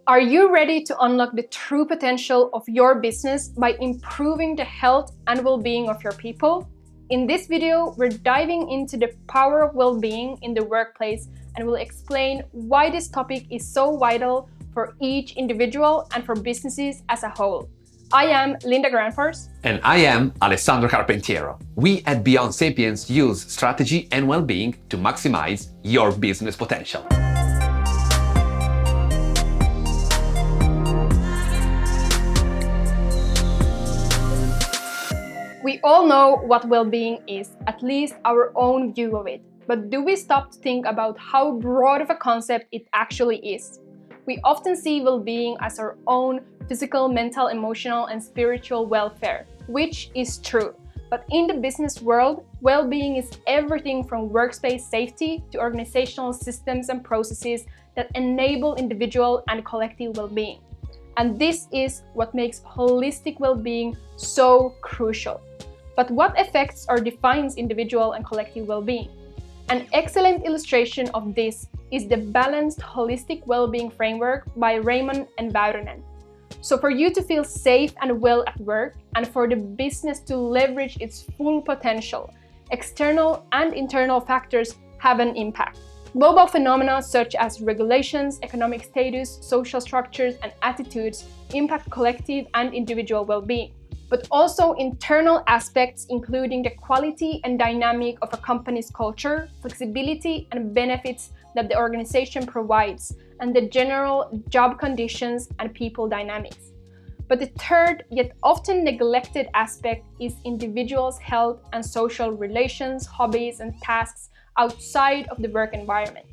Are you ready to unlock the true potential of your business by improving the health and well-being of your people? In this video, we're diving into the power of well-being in the workplace and will explain why this topic is so vital for each individual and for businesses as a whole. I am Linda Granfors. And I am Alessandro Carpentiero. We at Beyond Sapiens use strategy and well-being to maximize your business potential. We all know what well-being is, at least our own view of it. But do we stop to think about how broad of a concept it actually is? We often see well-being as our own physical, mental, emotional, and spiritual welfare, which is true. But in the business world, well-being is everything from workspace safety to organizational systems and processes that enable individual and collective well-being. And this is what makes holistic well-being so crucial. But what affects or defines individual and collective well-being? An excellent illustration of this is the Balanced Holistic Well-being Framework by Raymond and Väyrynen. So for you to feel safe and well at work, and for the business to leverage its full potential, external and internal factors have an impact. Global phenomena such as regulations, economic status, social structures, and attitudes impact collective and individual well-being. But also internal aspects including the quality and dynamic of a company's culture, flexibility and benefits that the organization provides, and the general job conditions and people dynamics. But the third, yet often neglected aspect is individuals' health and social relations, hobbies, and tasks outside of the work environment.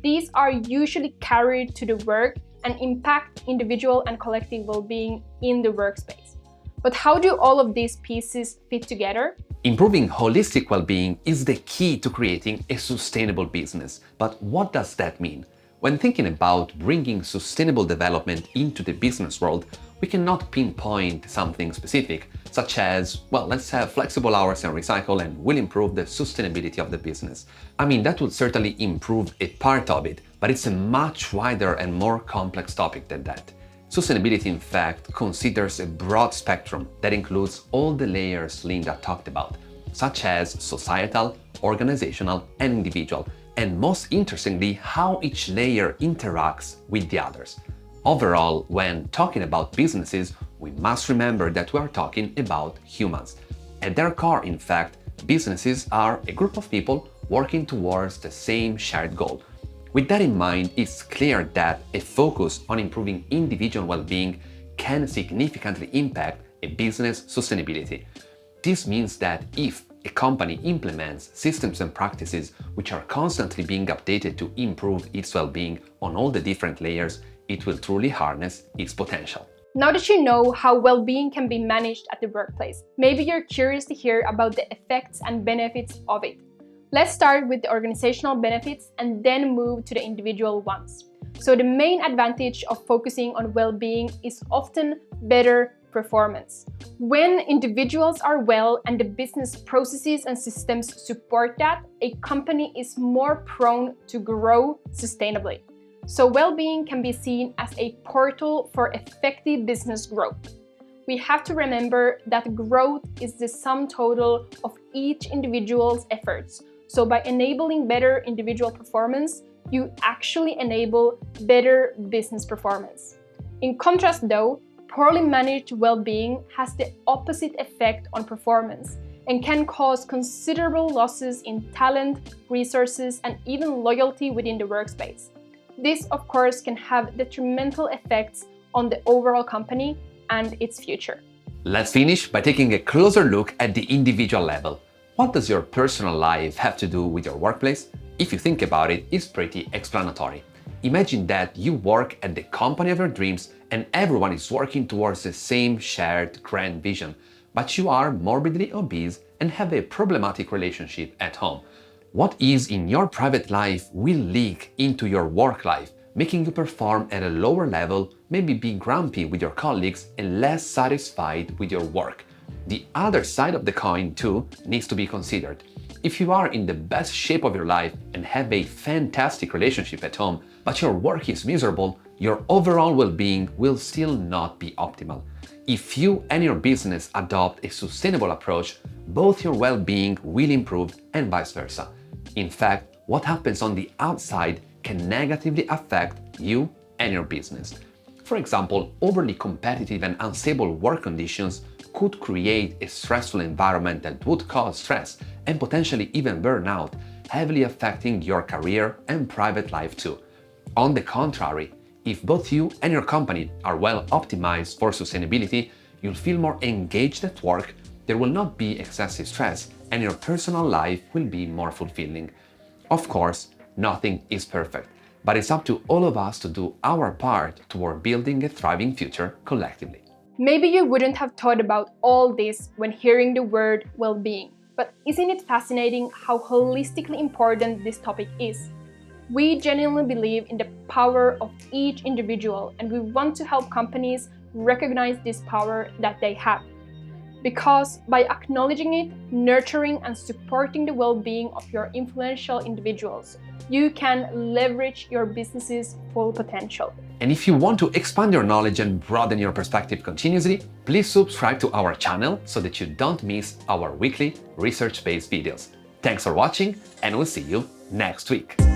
These are usually carried to the work and impact individual and collective well-being in the workspace. But how do all of these pieces fit together? Improving holistic well-being is the key to creating a sustainable business. But what does that mean? When thinking about bringing sustainable development into the business world, we cannot pinpoint something specific, such as, well, let's have flexible hours and recycle and we'll improve the sustainability of the business. I mean, that would certainly improve a part of it, but it's a much wider and more complex topic than that. Sustainability, in fact, considers a broad spectrum that includes all the layers Linda talked about, such as societal, organizational, and individual, and most interestingly, how each layer interacts with the others. Overall, when talking about businesses, we must remember that we are talking about humans. At their core, in fact, businesses are a group of people working towards the same shared goal. With that in mind, it's clear that a focus on improving individual well-being can significantly impact a business sustainability. This means that if a company implements systems and practices which are constantly being updated to improve its well-being on all the different layers, it will truly harness its potential. Now that you know how well-being can be managed at the workplace, maybe you're curious to hear about the effects and benefits of it. Let's start with the organizational benefits and then move to the individual ones. So the main advantage of focusing on well-being is often better performance. When individuals are well and the business processes and systems support that, a company is more prone to grow sustainably. So well-being can be seen as a portal for effective business growth. We have to remember that growth is the sum total of each individual's efforts. So by enabling better individual performance, you actually enable better business performance. In contrast though, poorly managed well-being has the opposite effect on performance and can cause considerable losses in talent, resources, and even loyalty within the workspace. This, of course, can have detrimental effects on the overall company and its future. Let's finish by taking a closer look at the individual level. What does your personal life have to do with your workplace? If you think about it, it's pretty explanatory. Imagine that you work at the company of your dreams and everyone is working towards the same shared grand vision, but you are morbidly obese and have a problematic relationship at home. What is in your private life will leak into your work life, making you perform at a lower level, maybe be grumpy with your colleagues and less satisfied with your work. The other side of the coin, too, needs to be considered. If you are in the best shape of your life and have a fantastic relationship at home, but your work is miserable, your overall well-being will still not be optimal. If you and your business adopt a sustainable approach, both your well-being will improve and vice versa. In fact, what happens on the outside can negatively affect you and your business. For example, overly competitive and unstable work conditions could create a stressful environment that would cause stress and potentially even burnout, heavily affecting your career and private life too. On the contrary, if both you and your company are well optimized for sustainability, you'll feel more engaged at work, there will not be excessive stress, and your personal life will be more fulfilling. Of course, nothing is perfect, but it's up to all of us to do our part toward building a thriving future collectively. Maybe you wouldn't have thought about all this when hearing the word well-being, but isn't it fascinating how holistically important this topic is? We genuinely believe in the power of each individual, and we want to help companies recognize this power that they have. Because by acknowledging it, nurturing and supporting the well-being of your influential individuals, you can leverage your business's full potential. And if you want to expand your knowledge and broaden your perspective continuously, please subscribe to our channel so that you don't miss our weekly research-based videos. Thanks for watching, and we'll see you next week.